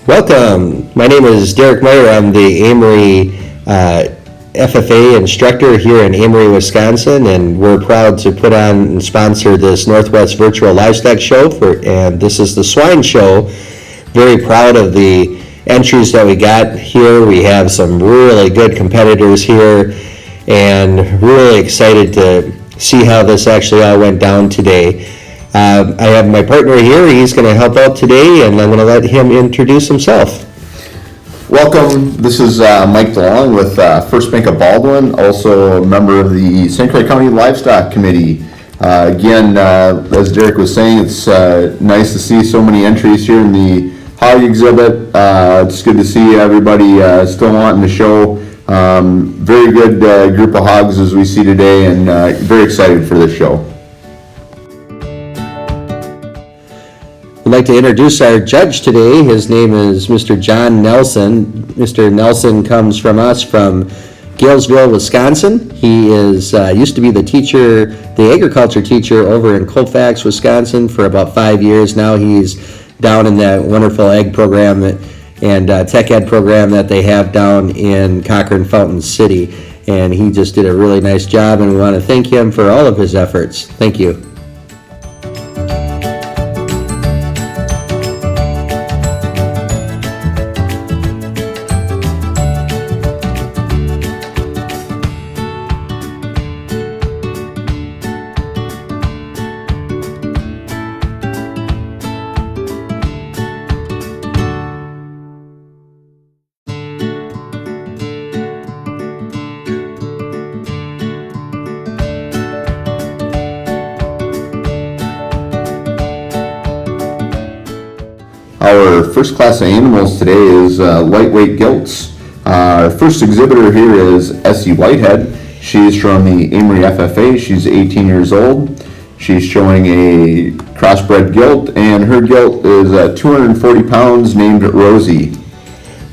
Welcome. My name is Derek Meyer. I'm the Amery FFA instructor here in Amery, Wisconsin, and we're proud to put on and sponsor this Northwest Virtual Livestock Show, and this is the Swine Show. Very proud of the entries that we got here. We have some really good competitors here, and really excited to see how this actually all went down today. I have my partner here. He's going to help out today, and I'm going to let him introduce himself. Welcome. This is Mike DeLong with First Bank of Baldwin, also a member of the St. Croix County Livestock Committee. Again, as Derek was saying, it's nice to see so many entries here in the hog exhibit. It's good to see everybody still wanting to show. Very good group of hogs as we see today, and very excited for this show. I'd like to introduce our judge today. His name is Mr. John Nelson. Mr. Nelson comes from us from Galesville, Wisconsin. He is used to be the agriculture teacher over in Colfax, Wisconsin for about 5 years. Now he's down in that wonderful egg program and tech ed program that they have down in Cochrane Fountain City. And he just did a really nice job, and we want to thank him for all of his efforts. Thank you. Our first class of animals today is lightweight gilts. Our first exhibitor here is ESSIE Whitehead. She's from the Amery FFA. She's 18 years old. She's showing a crossbred gilt, and her gilt is 240 pounds, named Rosie.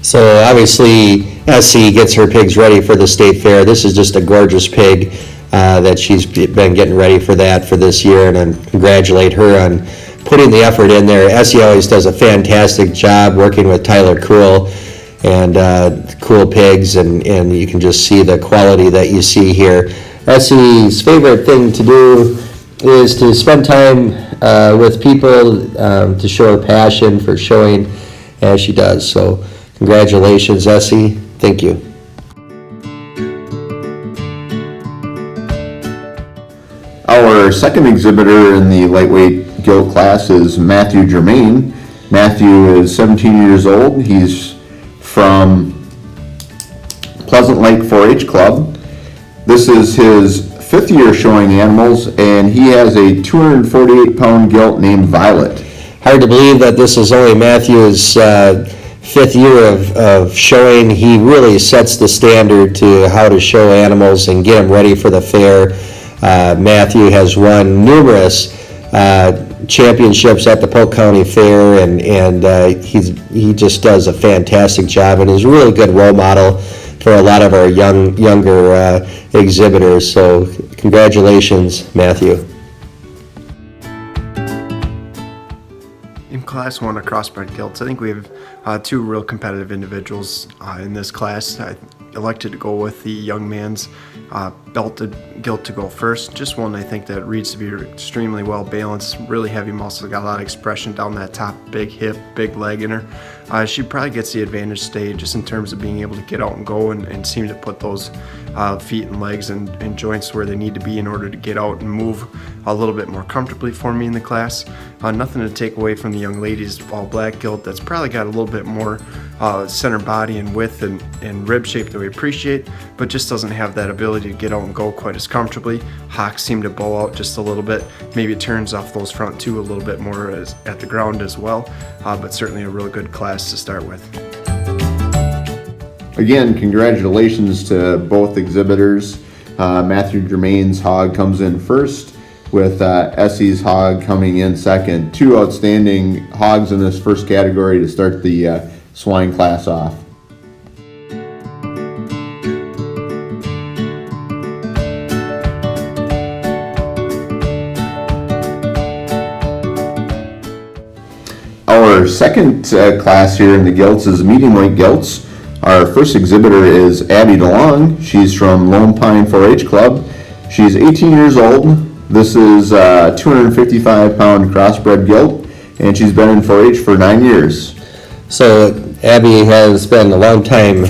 So obviously ESSIE gets her pigs ready for the state fair. This is just a gorgeous pig that she's been getting ready for that for this year, and I congratulate her on putting the effort in there. ESSIE always does a fantastic job working with Tyler Cool and Cool Pigs, and you can just see the quality that you see here. ESSIE's favorite thing to do is to spend time with people to show her passion for showing as she does. So congratulations, ESSIE. Thank you. Our second exhibitor in the lightweight gilt class is Matthew Germain. Matthew is 17 years old. He's from Pleasant Lake 4-H Club. This is his fifth year showing animals, and he has a 248-pound gilt named Violet. Hard to believe that this is only Matthew's fifth year of showing. He really sets the standard to how to show animals and get them ready for the fair. Matthew has won numerous championships at the Polk County Fair, and he just does a fantastic job and is a really good role model for a lot of our younger exhibitors. So congratulations, Matthew. In Class 1 of crossbred gilts, I think we have two real competitive individuals in this class. I elected to go with the young man's belted gilt to go first. Just one I think that reads to be extremely well balanced, really heavy muscle, got a lot of expression down that top, big hip, big leg in her. She probably gets the advantage today just in terms of being able to get out and go and seem to put those feet and legs and joints where they need to be in order to get out and move a little bit more comfortably for me in the class. Nothing to take away from the young lady's all black gilt that's probably got a little bit more center body and width and rib shape that we appreciate, but just doesn't have that ability to get out and go quite as comfortably. Hocks seem to bow out just a little bit. Maybe it turns off those front two a little bit more at the ground as well, but certainly a real good class to start with. Again, congratulations to both exhibitors. Matthew Germain's hog comes in first, with ESSIE's hog coming in second. Two outstanding hogs in this first category to start the swine class off. Our Our second class here in the gilts is medium weight gilts. Our first exhibitor is ABBIE DELONG. She's from Lone Pine 4-H Club. She's 18 years old. This is a 255-pound crossbred gilt, and she's been in 4-H for 9 years. So Abbie has been a long time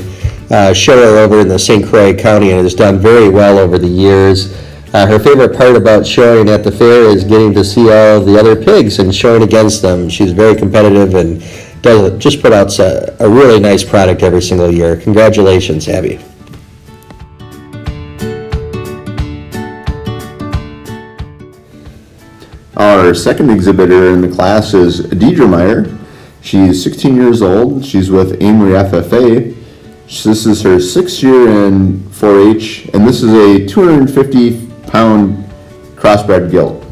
shower over in the St. Croix County and has done very well over the years. Her favorite part about showing at the fair is getting to see all the other pigs and showing against them. She's very competitive and does just put out a really nice product every single year. Congratulations, Abbie. Our second exhibitor in the class is DEIDRA MEYER. She's 16 years old. She's with Amery FFA. This is her 6th year in 4-H, and this is a 250-pound crossbred gilt.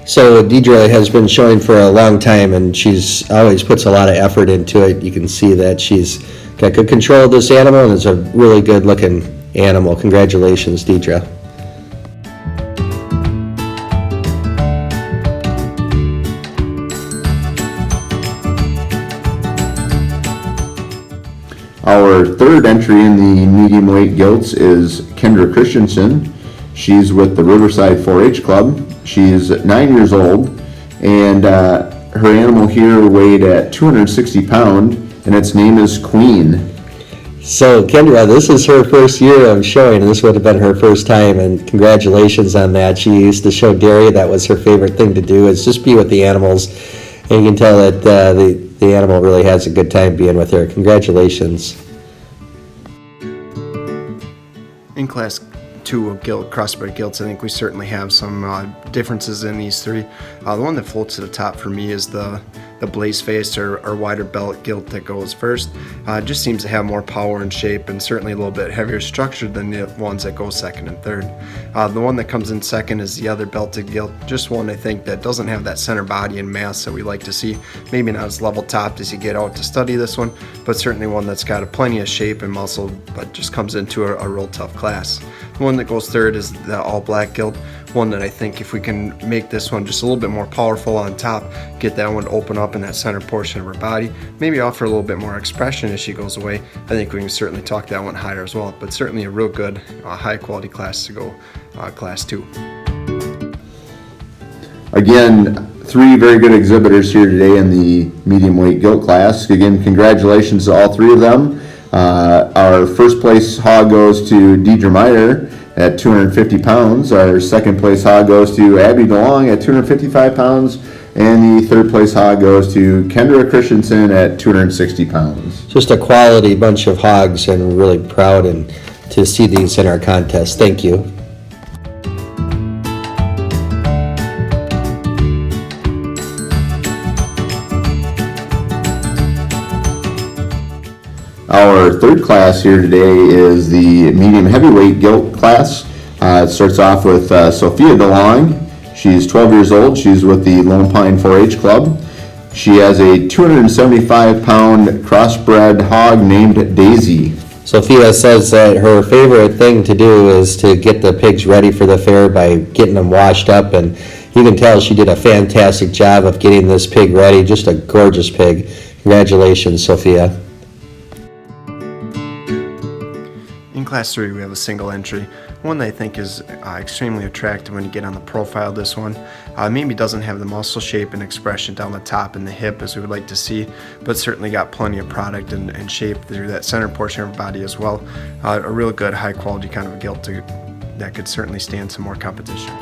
So DEIDRA has been showing for a long time, and she's always puts a lot of effort into it. You can see that she's got good control of this animal, and it's a really good-looking animal. Congratulations, DEIDRA. Our third entry in the medium weight gilts is KENDRA CHRISTENSON. She's with the Riverside 4-H Club. She's 9 years old, and her animal here weighed at 260 pounds, and its name is Queen. So Kendra, this is her first year of showing, and this would have been her first time, and congratulations on that. She used to show dairy. That was her favorite thing to do, is just be with the animals, and you can tell that the animal really has a good time being with her. Congratulations. In class 2 of crossbred gilts, I think we certainly have some differences in these three. The one that floats to the top for me is the blaze face or wider belt gilt that goes first. Just seems to have more power and shape, and certainly a little bit heavier structure than the ones that go second and third. The one that comes in second is the other belted gilt, just one I think that doesn't have that center body and mass that we like to see. Maybe not as level topped as you get out to study this one, but certainly one that's got plenty of shape and muscle, but just comes into a real tough class. The one that goes third is the all black gilt, one that I think if we can make this one just a little bit more powerful on top, get that one to open up in that center portion of her body, maybe offer a little bit more expression as she goes away, I think we can certainly talk that one higher as well. But certainly a real good high quality class to go class 2. Again, 3 very good exhibitors here today in the medium weight gilt class. Again, congratulations to all 3 of them. Our first place hog goes to DEIDRA MEYER at 250 pounds. Our second place hog goes to ABBIE DELONG at 255 pounds. And the third place hog goes to KENDRA CHRISTENSON at 260 pounds. Just a quality bunch of hogs, and we're really proud to see these in our contest. Thank you. Our third class here today is the medium heavyweight gilt class. It starts off with SOPHIA DELONG. She's 12 years old. She's with the Lone Pine 4-H Club. She has a 275-pound crossbred hog named Daisy. Sophia says that her favorite thing to do is to get the pigs ready for the fair by getting them washed up, and you can tell she did a fantastic job of getting this pig ready. Just a gorgeous pig. Congratulations, Sophia. In class 3 we have a single entry, one that I think is extremely attractive when you get on the profile of this one. Maybe doesn't have the muscle shape and expression down the top and the hip as we would like to see, but certainly got plenty of product and shape through that center portion of her body as well. A real good high quality kind of a gilt that could certainly stand some more competition.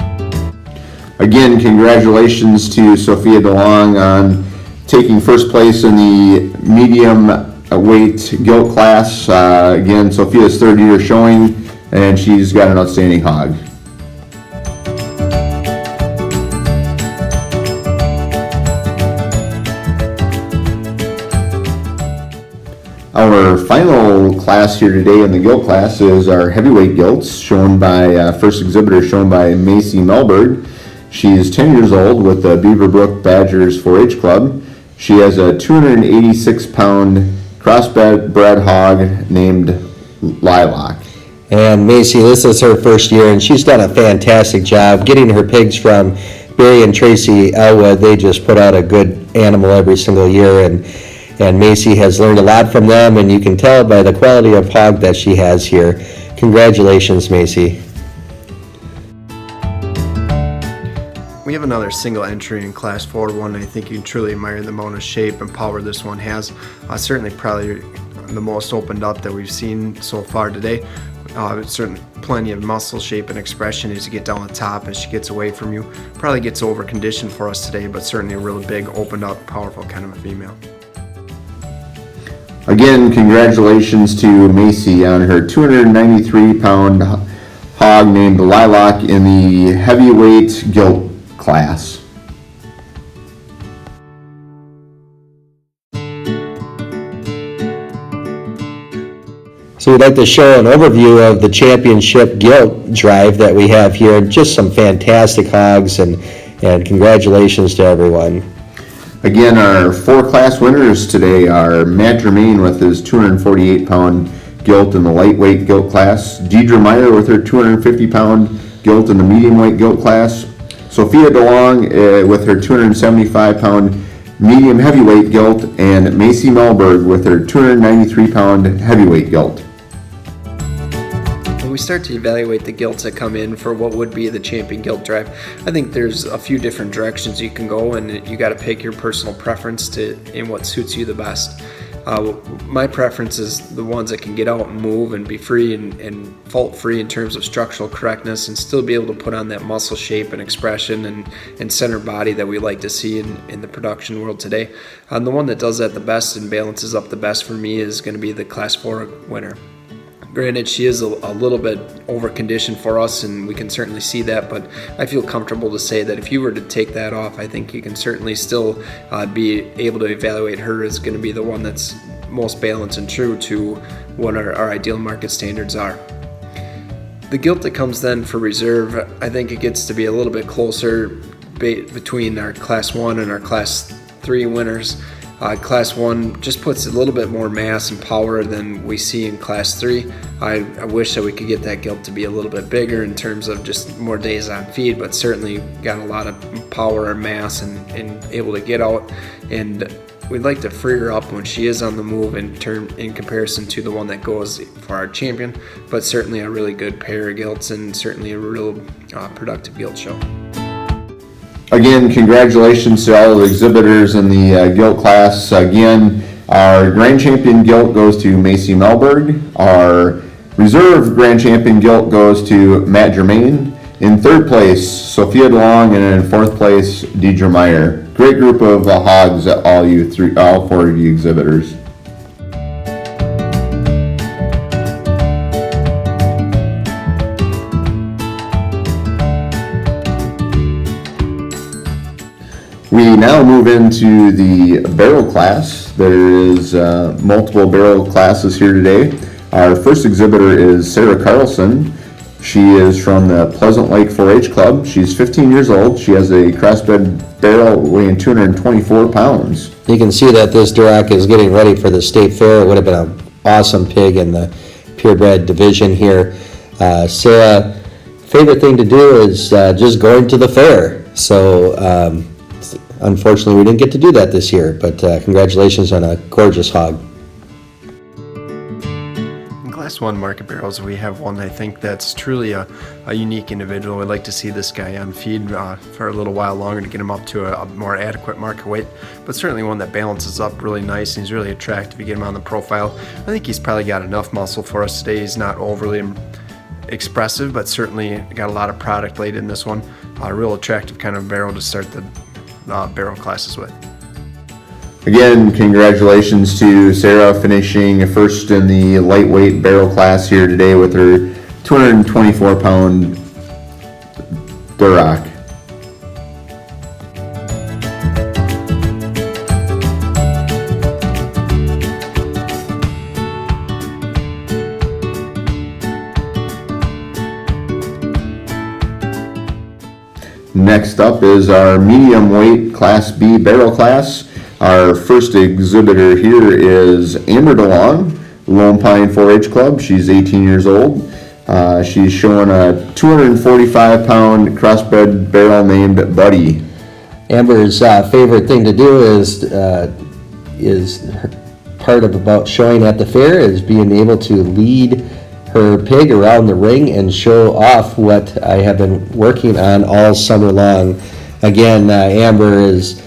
Again, congratulations to SOPHIA DELONG on taking first place in the medium weight gilt class. Again, Sophia's 3rd year showing, and she's got an outstanding hog. Our final class here today in the gilt class is our heavyweight gilts, shown by first exhibitor shown by MACEY MELBERG. She's 10 years old with the Beaverbrook Badgers 4-H Club. She has a 286-pound crossbred hog named Lilac. And Macy, this is her first year, and she's done a fantastic job getting her pigs from Barry and Tracy Elwood. They just put out a good animal every single year, and Macey has learned a lot from them, and you can tell by the quality of hog that she has here. Congratulations, Macey. We have another single entry in Class 4, one I think you can truly admire the amount of shape and power this one has. Certainly probably the most opened up that we've seen so far today. Certainly plenty of muscle shape and expression as you get down the top as she gets away from you. Probably gets over conditioned for us today, but certainly a really big, opened up, powerful kind of a female. Again, congratulations to Macey on her 293-pound hog named Lilac in the heavyweight gilt class. So we'd like to show an overview of the championship gilt drive that we have here. Just some fantastic hogs, and congratulations to everyone. Again, our 4 class winners today are Matt Germain with his 248-pound gilt in the lightweight gilt class, DEIDRA MEYER with her 250-pound gilt in the medium weight gilt class, SOPHIA DELONG with her 275-pound medium heavyweight gilt, and MACEY MELBERG with her 293-pound heavyweight gilt. When we start to evaluate the gilts that come in for what would be the champion gilt drive, I think there's a few different directions you can go, and you got to pick your personal preference in what suits you the best. My preference is the ones that can get out and move and be free and fault free in terms of structural correctness, and still be able to put on that muscle shape and expression and center body that we like to see in the production world today. The one that does that the best and balances up the best for me is going to be the Class 4 winner. Granted, she is a little bit over-conditioned for us, and we can certainly see that, but I feel comfortable to say that if you were to take that off, I think you can certainly still be able to evaluate her as going to be the one that's most balanced and true to what our ideal market standards are. The gilt that comes then for reserve, I think it gets to be a little bit closer between our Class 1 and our Class 3 winners. Class 1 just puts a little bit more mass and power than we see in Class 3. I wish that we could get that gilt to be a little bit bigger in terms of just more days on feed, but certainly got a lot of power and mass and able to get out. And we'd like to free her up when she is on the move in comparison to the one that goes for our champion, but certainly a really good pair of gilts and certainly a real productive gilt show. Again, congratulations to all the exhibitors in the gilt class. Again, our grand champion gilt goes to Macey MELBERG. Our reserve grand champion gilt goes to Matt Germain. In third place, SOPHIA DELONG, and in fourth place, DEIDRA MEYER. Great group of hogs, all 4 of you exhibitors. We now move into the barrel class. There is multiple barrel classes here today. Our first exhibitor is Sarah CARLSON. She is from the Pleasant Lake 4-H Club. She's 15 years old. She has a crossbred barrel weighing 224 pounds. You can see that this Duroc is getting ready for the state fair. It would have been an awesome pig in the purebred division here. Sarah, favorite thing to do is just going to the fair. So unfortunately we didn't get to do that this year, but congratulations on a gorgeous hog. In Class 1 market barrels, we have one I think that's truly a unique individual. We'd like to see this guy on feed for a little while longer to get him up to a more adequate market weight, but certainly one that balances up really nice, and he's really attractive. You get him on the profile. I think he's probably got enough muscle for us today. He's not overly expressive, but certainly got a lot of product laid in this one. A real attractive kind of barrel to start the barrel classes with. Again, congratulations to Sarah finishing first in the lightweight barrel class here today with her 224-pound Duroc. Next up is our medium weight Class B barrel class. Our first exhibitor here is Amery DeLong, Lone Pine 4-H Club. She's 18 years old. She's showing a 245-pound crossbred barrel named Buddy. Amber's favorite thing to do is part of about showing at the fair is being able to lead her pig around the ring and show off what I have been working on all summer long. Again, Amber is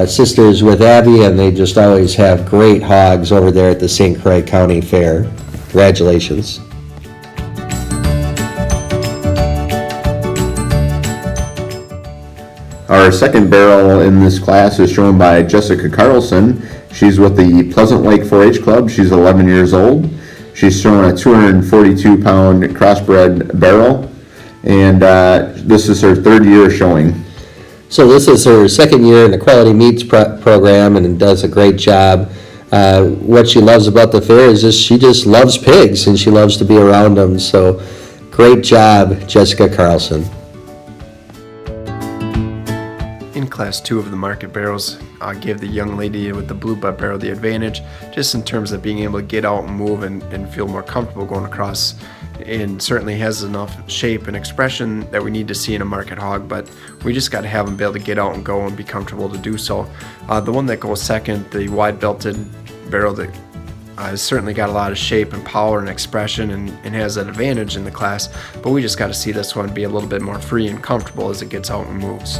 sisters with Abbie, and they just always have great hogs over there at the St. Croix County Fair. Congratulations. Our second barrel in this class is shown by Jessica Carlson. She's with the Pleasant Lake 4-H Club. She's 11 years old. She's showing a 242-pound crossbred barrel, and this is her third year showing. So this is her second year in the Quality Meats program and does a great job. What she loves about the fair is she just loves pigs and she loves to be around them. So great job, Jessica Carlson. In Class 2 of the market barrels, I gave the young lady with the blue butt barrel the advantage, just in terms of being able to get out and move and feel more comfortable going across, and certainly has enough shape and expression that we need to see in a market hog, but we just got to have them be able to get out and go and be comfortable to do so. The one that goes second, the wide belted barrel, that has certainly got a lot of shape and power and expression and has that advantage in the class, but we just got to see this one be a little bit more free and comfortable as it gets out and moves.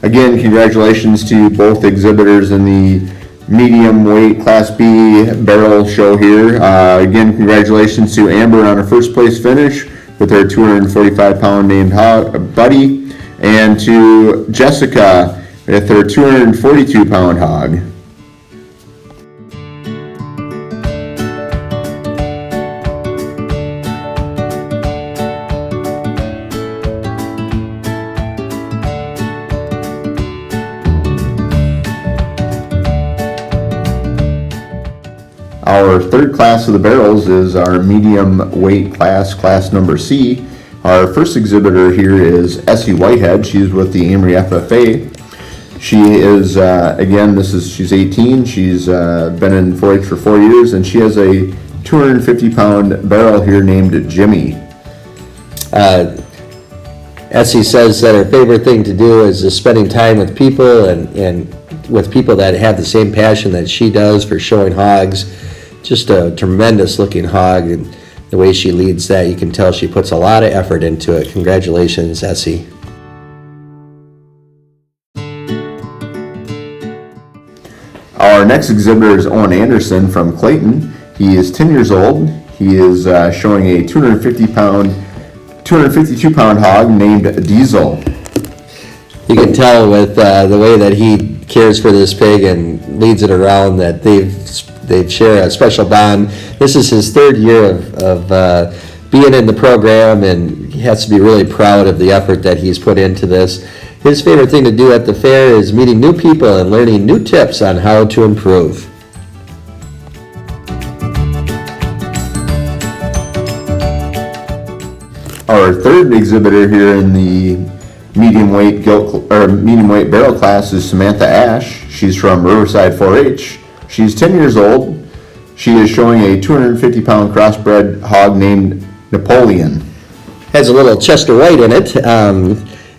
Again, congratulations to both exhibitors in the medium weight Class B barrel show here. Again, congratulations to Amber on her first place finish with her 245-pound named Buddy, and to Jessica with her 242-pound hog. Our third class of the barrels is our medium weight class, class number C. Our first exhibitor here is ESSIE Whitehead. She's with the Amery FFA. She is, again, she's 18. She's been in 4-H for 4 years, and she has a 250-pound barrel here named Jimmy. Essie says that her favorite thing to do is just spending time with people and with people that have the same passion that she does for showing hogs. Just a tremendous looking hog, and the way she leads that, you can tell she puts a lot of effort into it. Congratulations, Essie. Our next exhibitor is Owen Anderson from Clayton. He is 10 years old. He is showing a 252-pound hog named Diesel. You can tell with the way that he cares for this pig and leads it around that they share a special bond. This is his third year of being in the program, and he has to be really proud of the effort that he's put into this. His favorite thing to do at the fair is meeting new people and learning new tips on how to improve. Our third exhibitor here in the medium weight barrel class is Samantha Ash. She's from Riverside 4-H. She's 10 years old. She is showing a 250-pound crossbred hog named Napoleon. Has a little Chester White in it,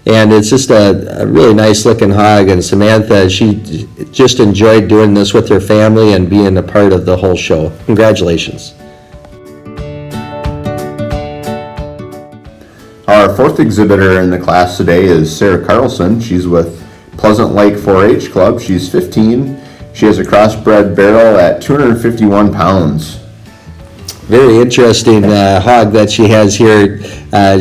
and it's just a really nice looking hog. And Samantha, she just enjoyed doing this with her family and being a part of the whole show. Congratulations. Our fourth exhibitor in the class today is Sarah Carlson. She's with Pleasant Lake 4-H Club. She's 15. She has a crossbred barrel at 251 pounds. Very interesting hog that she has here.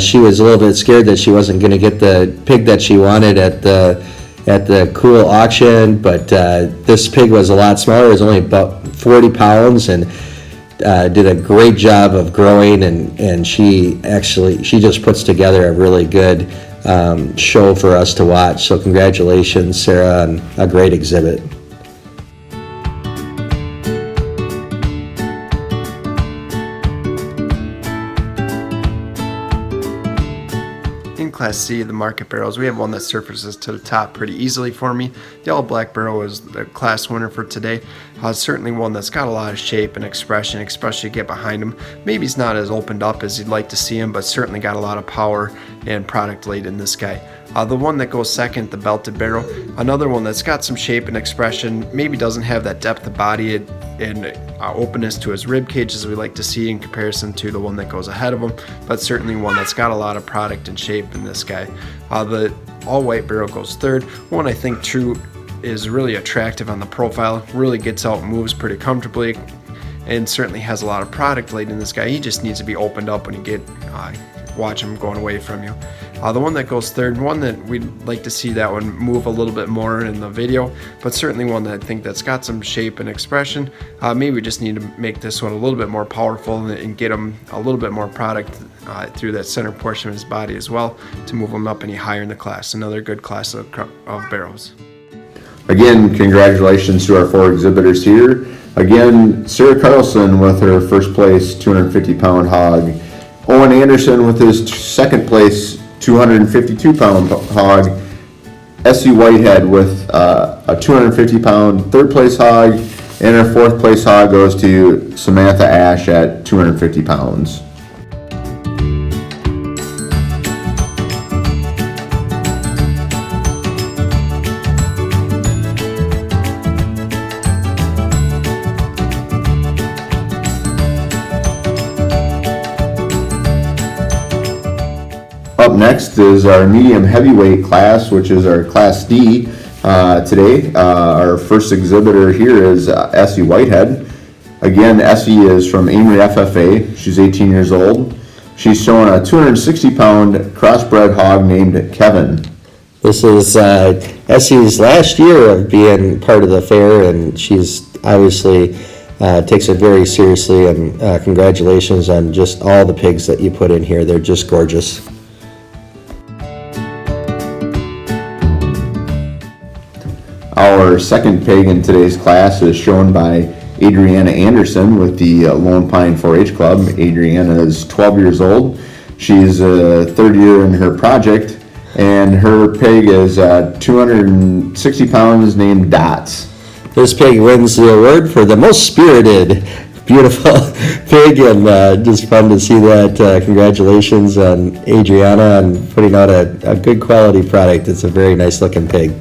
She was a little bit scared that she wasn't going to get the pig that she wanted at the cool auction, but this pig was a lot smaller. It was only about 40 pounds and did a great job of growing, and she just puts together a really good show for us to watch. So congratulations, Sarah, on a great exhibit. Class C, the market barrels, we have one that surfaces to the top pretty easily for me. The all black barrel is the class winner for today. Certainly one that's got a lot of shape and expression, especially get behind him. Maybe he's not as opened up as you'd like to see him, but certainly got a lot of power and product laid in this guy. The one that goes second, the belted barrow, another one that's got some shape and expression, maybe doesn't have that depth of body and openness to his rib cage as we like to see in comparison to the one that goes ahead of him, but certainly one that's got a lot of product and shape in this guy. The all-white barrow goes third. One I think true is really attractive on the profile, really gets out and moves pretty comfortably, and certainly has a lot of product laid in this guy. He just needs to be opened up when you get watch him going away from you. The one that goes third, one that we'd like to see that one move a little bit more in the video, but certainly one that I think that's got some shape and expression. Maybe we just need to make this one a little bit more powerful and get him a little bit more product through that center portion of his body as well to move him up any higher in the class. Another good class of barrows. Again, congratulations to our 4 exhibitors here. Again, Sarah Carlson with her first place 250-pound hog. Owen Anderson with his second place 252-pound hog. ESSIE Whitehead with a 250-pound third place hog. And our fourth place hog goes to Samantha Ash at 250 pounds. Up next is our medium heavyweight class, which is our Class D today. Our first exhibitor here is ESSIE Whitehead. Again, ESSIE is from Amery FFA. She's 18 years old. She's showing a 260-pound crossbred hog named Kevin. This is Essie's last year of being part of the fair, and she's obviously takes it very seriously, and congratulations on just all the pigs that you put in here. They're just gorgeous. Our second pig in today's class is shown by Adriana Anderson with the Lone Pine 4-H Club. Adriana is 12 years old. She's third year in her project, and her pig is 260 pounds named Dots. This pig wins the award for the most spirited, beautiful pig, and just fun to see that. Congratulations on Adriana on putting out a good quality product. It's a very nice looking pig.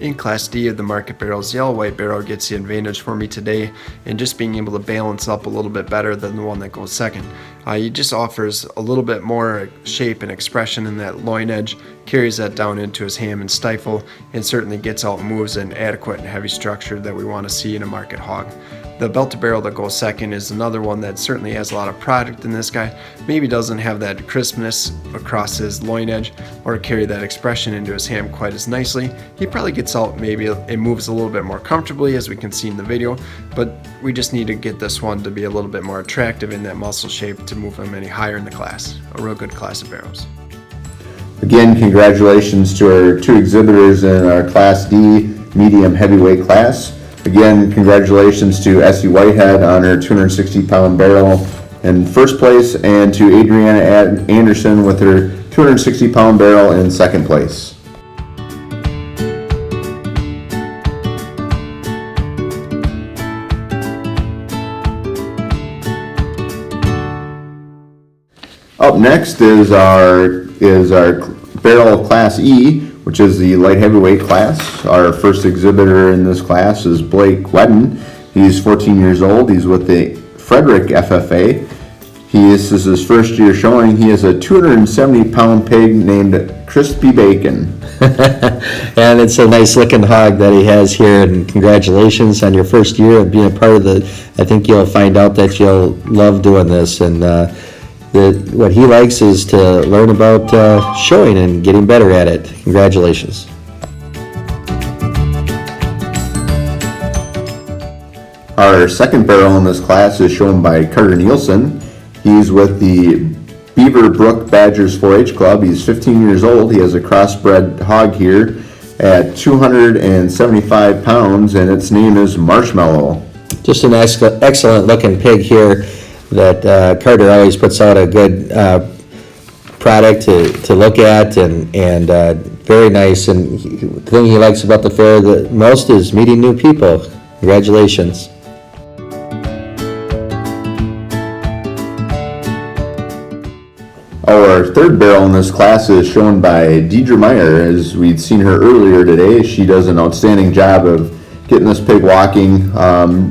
In Class D of the market barrels, yellow white barrow gets the advantage for me today in just being able to balance up a little bit better than the one that goes second. He just offers a little bit more shape and expression in that loin edge, carries that down into his ham and stifle, and certainly gets out and moves an adequate and heavy structure that we want to see in a market hog. The belted barrel that goes second is another one that certainly has a lot of product in this guy. Maybe doesn't have that crispness across his loin edge or carry that expression into his ham quite as nicely. He probably gets out, maybe it moves a little bit more comfortably as we can see in the video, but we just need to get this one to be a little bit more attractive in that muscle shape to move him any higher in the class. A real good class of barrows. Again, congratulations to our 2 exhibitors in our Class D medium heavyweight class. Again, congratulations to ESSIE Whitehead on her 260-pound barrel in first place, and to Adriana Anderson with her 260-pound barrel in second place. Up next is our barrel Class E, which is the light heavyweight class. Our first exhibitor in this class is Blake WEDIN. He's 14 years old. He's with the Frederick FFA. This is his first year showing. He has a 270-pound pig named Crispy Bacon. And it's a nice looking hog that he has here, and congratulations on your first year of being a part of the, I think you'll find out that you'll love doing this, and what he likes is to learn about showing and getting better at it. Congratulations. Our second barrel in this class is shown by Carter Nielsen. He's with the Beaver Brook Badgers 4-H Club. He's 15 years old. He has a crossbred hog here at 275 pounds, and its name is Marshmallow. Just an excellent looking pig here that Carter always puts out a good product to look at, and very nice, and the thing he likes about the fair the most is meeting new people. Congratulations. Our third barrel in this class is shown by DEIDRA Meyer. As we'd seen her earlier today, she does an outstanding job of getting this pig walking.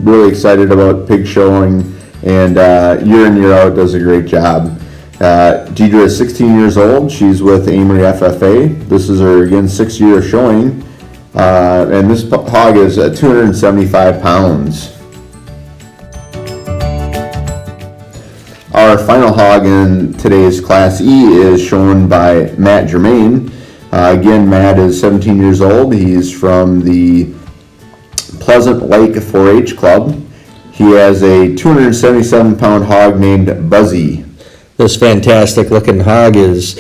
Really excited about pig showing, and year in, year out does a great job. DEIDRA is 16 years old. She's with Amery FFA. This is her, again, 6th year of showing. And this hog is 275 pounds. Our final hog in today's Class E is shown by Matt Germain. Again, Matt is 17 years old. He's from the Pleasant Lake 4-H Club. He has a 277-pound hog named Buzzy. This fantastic looking hog is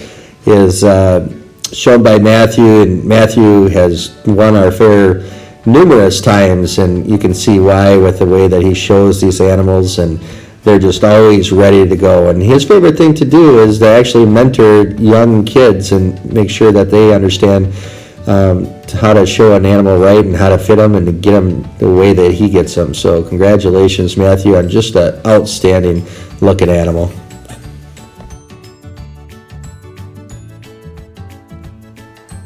shown by Matthew, and Matthew has won our fair numerous times, and you can see why with the way that he shows these animals, and they're just always ready to go. And his favorite thing to do is to actually mentor young kids and make sure that they understand how to show an animal right and how to fit them and to get them the way that he gets them. So congratulations, Matthew, on just an outstanding looking animal.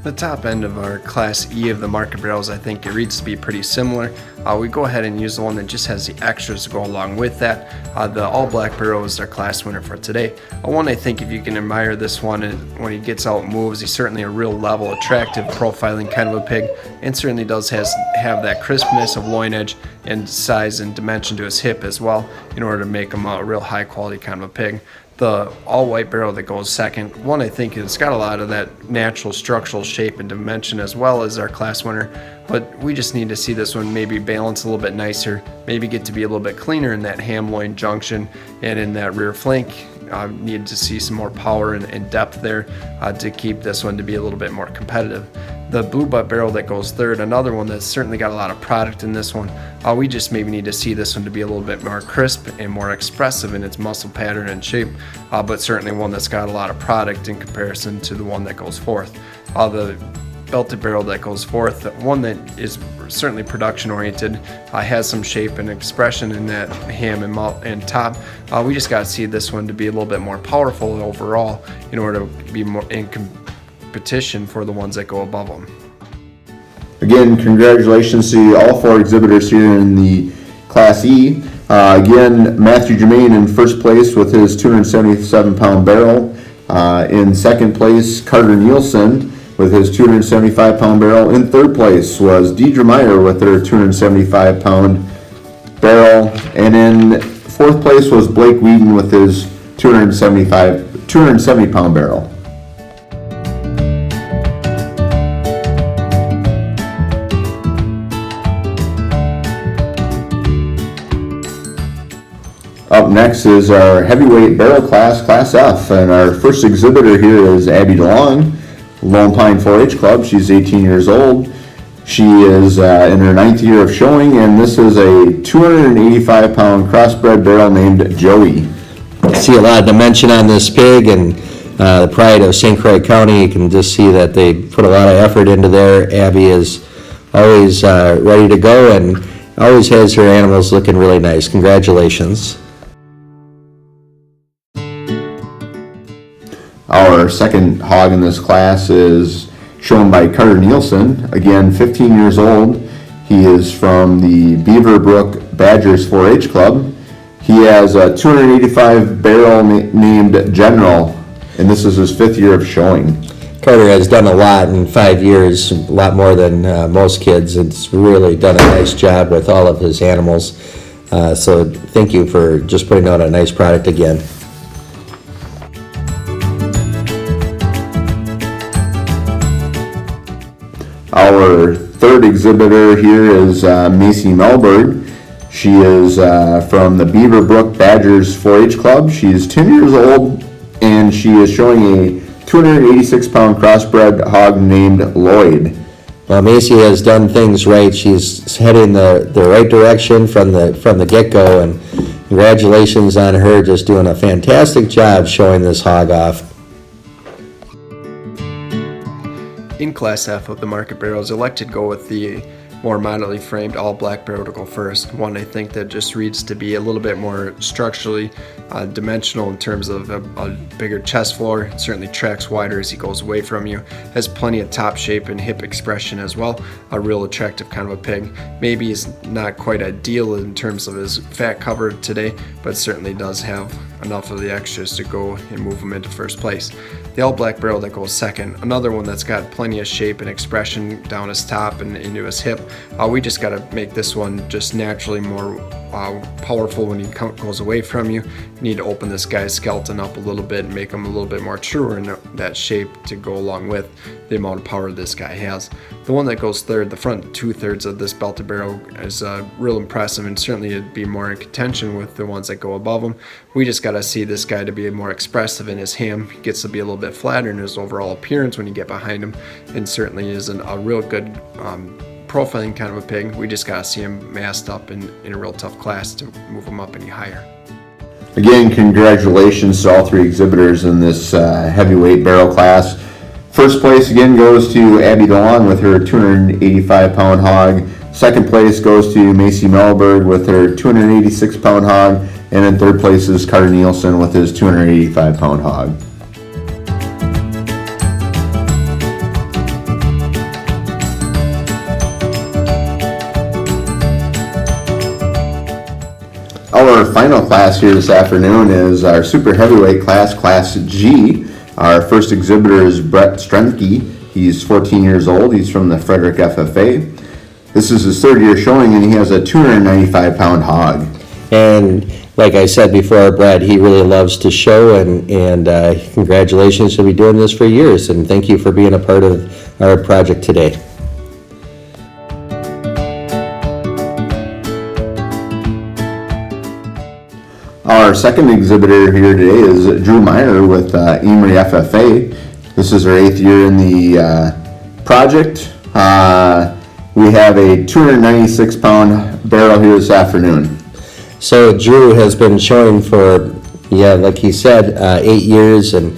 The top end of our Class E of the market barrels, I think it reads to be pretty similar. We go ahead and use the one that just has the extras to go along with that. The all black barrel is our class winner for today. One, I think if you can admire this one, when he gets out and moves, he's certainly a real level, attractive profiling kind of a pig, and certainly does have that crispness of loin edge and size and dimension to his hip as well in order to make him a real high quality kind of a pig. The all white barrel that goes second, one, I think it's got a lot of that natural structural shape and dimension as well as our class winner, but we just need to see this one maybe balance a little bit nicer, maybe get to be a little bit cleaner in that ham loin junction and in that rear flank. Need to see some more power and depth there to keep this one to be a little bit more competitive. The blue butt barrel that goes third, another one that's certainly got a lot of product in this one. We just maybe need to see this one to be a little bit more crisp and more expressive in its muscle pattern and shape, but certainly one that's got a lot of product in comparison to the one that goes fourth. The belted barrel that goes fourth, one that is certainly production oriented, has some shape and expression in that ham and top. We just got to see this one to be a little bit more powerful overall in order to be more in competition for the ones that go above them. Again, congratulations to all 4 exhibitors here in the Class E. Again, Matthew Germain in first place with his 277-pound barrel. In second place, Carter Nielsen with his 275-pound barrel. In third place was DEIDRA Meyer with her 275-pound barrel. And in fourth place was Blake Whedon with his 270-pound barrel. Up next is our heavyweight barrel class, Class F, and our first exhibitor here is Abbie DeLong, Lone Pine 4-H Club. She's 18 years old. She is in her 9th year of showing, and this is a 285-pound crossbred barrel named Joey. See a lot of dimension on this pig, and the pride of St. Croix County. You can just see that they put a lot of effort into there. Abbie is always ready to go and always has her animals looking really nice. Congratulations. Our second hog in this class is shown by Carter Nielsen, again 15 years old. He is from the Beaverbrook Badgers 4-H Club. He has a 285 barrel named General, and this is his 5th year of showing. Carter has done a lot in 5 years, a lot more than most kids. It's really done a nice job with all of his animals. So thank you for just putting out a nice product again. Our third exhibitor here is MACEY MELBERG. She is from the Beaverbrook Badgers 4-H Club. She is 10 years old, and she is showing a 286-pound crossbred hog named Lloyd. Well, MACEY has done things right. She's heading the right direction from the get-go, and congratulations on her just doing a fantastic job showing this hog off. In Class F of the market barrels, elected to go with the more moderately framed all black barrel to go first. One I think that just reads to be a little bit more structurally dimensional in terms of a bigger chest floor. Certainly tracks wider as he goes away from you. Has plenty of top shape and hip expression as well. A real attractive kind of a pig. Maybe he's not quite ideal in terms of his fat cover today, but certainly does have enough of the extras to go and move him into first place. The all black barrel that goes second, another one that's got plenty of shape and expression down his top and into his hip. We just got to make this one just naturally more powerful when he goes away from you. You need to open this guy's skeleton up a little bit and make him a little bit more truer in that shape to go along with the amount of power this guy has. The one that goes third, the front 2/3 of this belted barrel, is real impressive, and certainly it'd be more in contention with the ones that go above him. We just got to see this guy to be more expressive in his ham. He gets to be a little bit flatter in his overall appearance when you get behind him, and certainly is a real good profiling kind of a pig. We just got to see him masked up in a real tough class to move him up any higher. Again, congratulations to all three exhibitors in this heavyweight barrel class. First place again goes to Abbie DeLong with her 285-pound hog. Second place goes to MACEY MELBERG with her 286-pound hog. And in third place is Carter NIELSON with his 285-pound hog. Our final class here this afternoon is our super heavyweight class, Class G. Our first exhibitor is STRENKE. He's 14 years old. He's from the Frederick FFA. This is his third year showing, and he has a 295-pound hog. And like I said before, Brad, he really loves to show, and congratulations. He'll be doing this for years, and thank you for being a part of our project today. Our second exhibitor here today is Drew Meyer with Amery FFA. This is our 8th year in the project. We have a 296-pound barrel here this afternoon. So Drew has been showing for, like he said, 8 years, and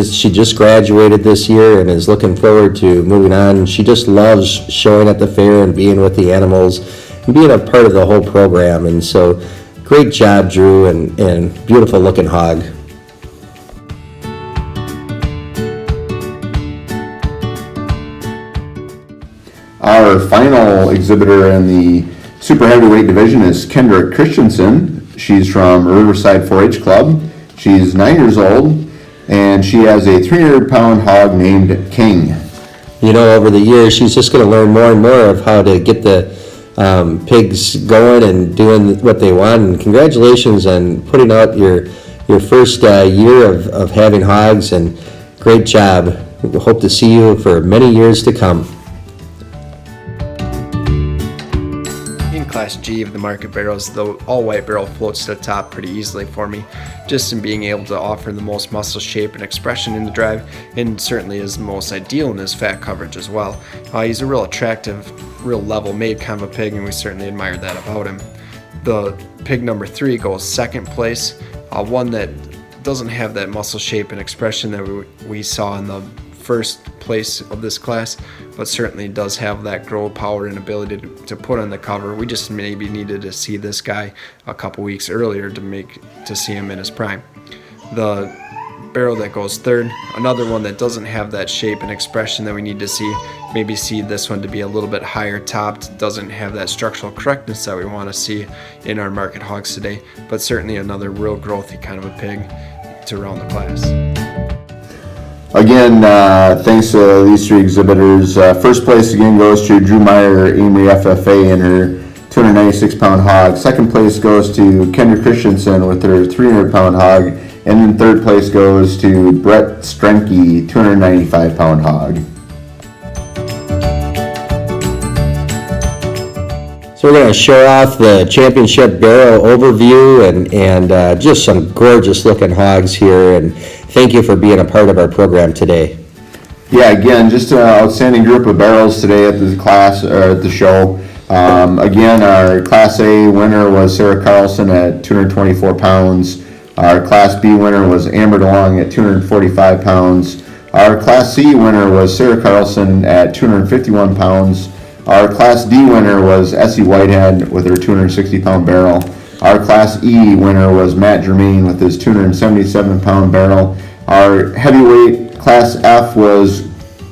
she just graduated this year and is looking forward to moving on. She just loves showing at the fair and being with the animals and being a part of the whole program, and so great job, Drew, and beautiful looking hog. Our final exhibitor in the super heavyweight division is KENDRA Christensen. She's from Riverside 4-H Club. She's 9 years old, and she has a 300-pound hog named King. You know, over the years, she's just going to learn more and more of how to get the pigs going and doing what they want. And congratulations on putting out your first year of having hogs, and great job. We hope to see you for many years to come. In Class G of the market barrels, the all-white barrel floats to the top pretty easily for me, just in being able to offer the most muscle shape and expression in the drive, and certainly is most ideal in his fat coverage as well. He's a real attractive, real level-made kind of a pig, and we certainly admire that about him. The pig number 3 goes second place, one that doesn't have that muscle shape and expression that we saw in the first place of this class, but certainly does have that grow power and ability to put on the cover. We just maybe needed to see this guy a couple weeks earlier to see him in his prime. The barrel that goes third, another one that doesn't have that shape and expression that we need to see. Maybe see this one to be a little bit higher topped, doesn't have that structural correctness that we want to see in our market hogs today, but certainly another real growthy kind of a pig to round the class. Again, thanks to these three exhibitors. First place again goes to Drew Meyer, Amery FFA, and her 296-pound hog. Second place goes to KENDRA Christensen with her 300-pound hog. And then third place goes to STRENKE, 295-pound hog. So we're going to show off the championship barrel overview and just some gorgeous looking hogs here, and thank you for being a part of our program today. Yeah, again, just an outstanding group of barrels today at the class or at the show. Again, our Class A winner was Sarah CARLSON at 224 pounds. Our Class B winner was Amber DeLong at 245 pounds. Our Class C winner was Sarah Carlson at 251 pounds. Our Class D winner was ESSIE Whitehead with her 260-pound barrel. Our Class E winner was Matt Germain with his 277-pound barrel. Our heavyweight Class F was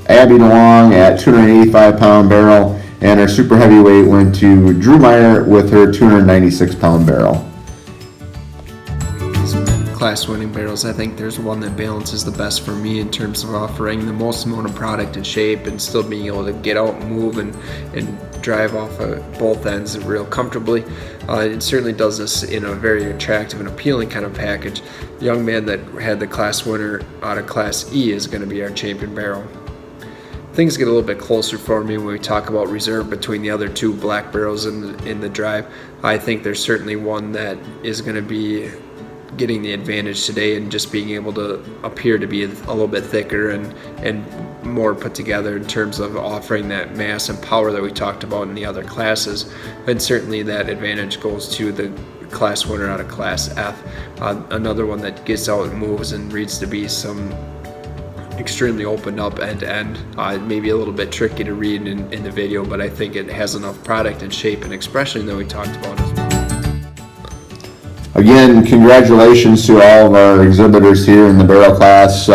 Abbie DeLong at 285-pound barrel. And our super heavyweight went to Drew Meyer with her 296-pound barrel. Class winning barrels, I think there's one that balances the best for me in terms of offering the most amount of product and shape and still being able to get out and move and drive off of both ends real comfortably. It certainly does this in a very attractive and appealing kind of package. The young man that had the class winner out of Class E is going to be our champion barrel. Things get a little bit closer for me when we talk about reserve between the other two black barrels in the drive. I think there's certainly one that is going to be getting the advantage today and just being able to appear to be a little bit thicker and more put together in terms of offering that mass and power that we talked about in the other classes. And certainly that advantage goes to the class winner out of Class F. Another one that gets out and moves and reads to be some extremely opened up end to end. Maybe a little bit tricky to read in the video, but I think it has enough product and shape and expression that we talked about as well. Again, congratulations to all of our exhibitors here in the barrel class.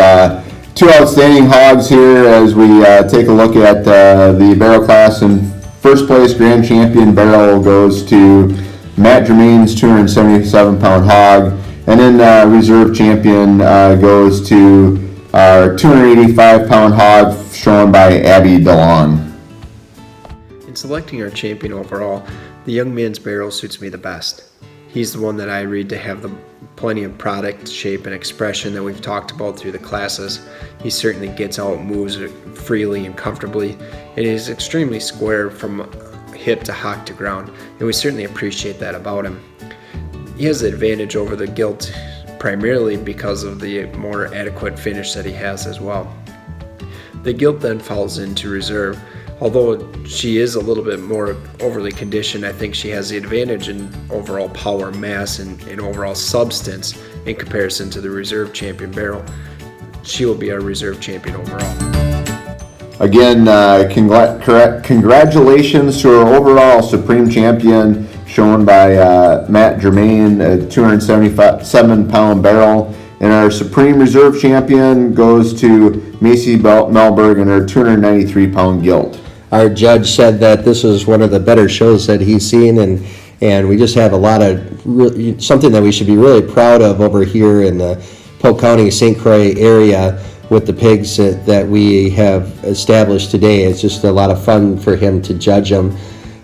Two outstanding hogs here as we take a look at the barrel class. In first place, grand champion barrel goes to Matt Germain's 277-pound hog. And then reserve champion goes to our 285-pound hog shown by Abbie DeLong. In selecting our champion overall, the young man's barrel suits me the best. He's the one that I read to have the plenty of product, shape, and expression that we've talked about through the classes. He certainly gets out, moves freely and comfortably, and is extremely square from hip to hock to ground, and we certainly appreciate that about him. He has the advantage over the gilt primarily because of the more adequate finish that he has as well. The gilt then falls into reserve. Although she is a little bit more overly conditioned, I think she has the advantage in overall power, mass, and overall substance in comparison to the reserve champion barrel. She will be our reserve champion overall. Again, congratulations to our overall supreme champion shown by Matt Germain, a 277-pound barrel. And our supreme reserve champion goes to MACEY MELBERG and her 293-pound gilt. Our judge said that this is one of the better shows that he's seen, and we just have a lot of something that we should be really proud of over here in the Polk County, St. Croix area with the pigs that we have established today. It's just a lot of fun for him to judge them.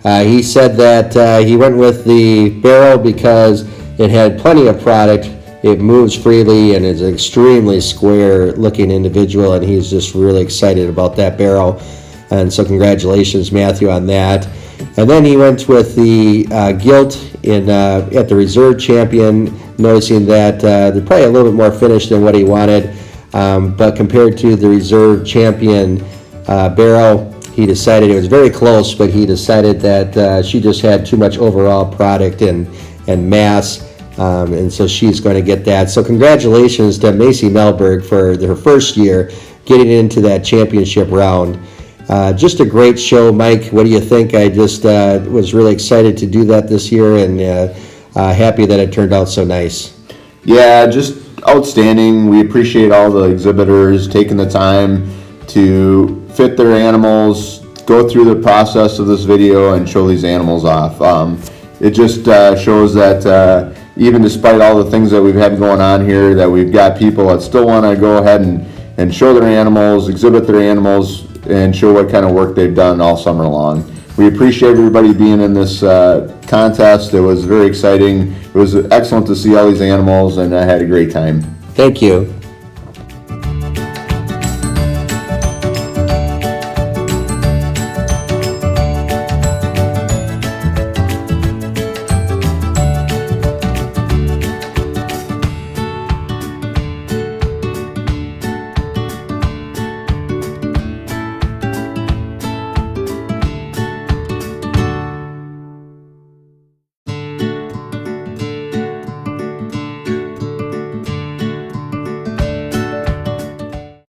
He said that he went with the barrel because it had plenty of product, it moves freely, and is an extremely square looking individual, and he's just really excited about that barrel. And so congratulations, Matthew, on that. And then he went with the gilt at the reserve champion, noticing that they're probably a little bit more finished than what he wanted. But compared to the reserve champion barrel, he decided it was very close, but he decided that she just had too much overall product and mass. And so she's going to get that. So congratulations to MACEY MELBERG for her first year getting into that championship round. Just a great show, Mike. What do you think? I just was really excited to do that this year, and happy that it turned out so nice. Yeah, just outstanding. We appreciate all the exhibitors taking the time to fit their animals, go through the process of this video, and show these animals off. It just shows that even despite all the things that we've had going on here, that we've got people that still want to go ahead and show their animals, exhibit their animals, and show what kind of work they've done all summer long. We appreciate everybody being in this contest. It was very exciting. It was excellent to see all these animals, and I had a great time. Thank you.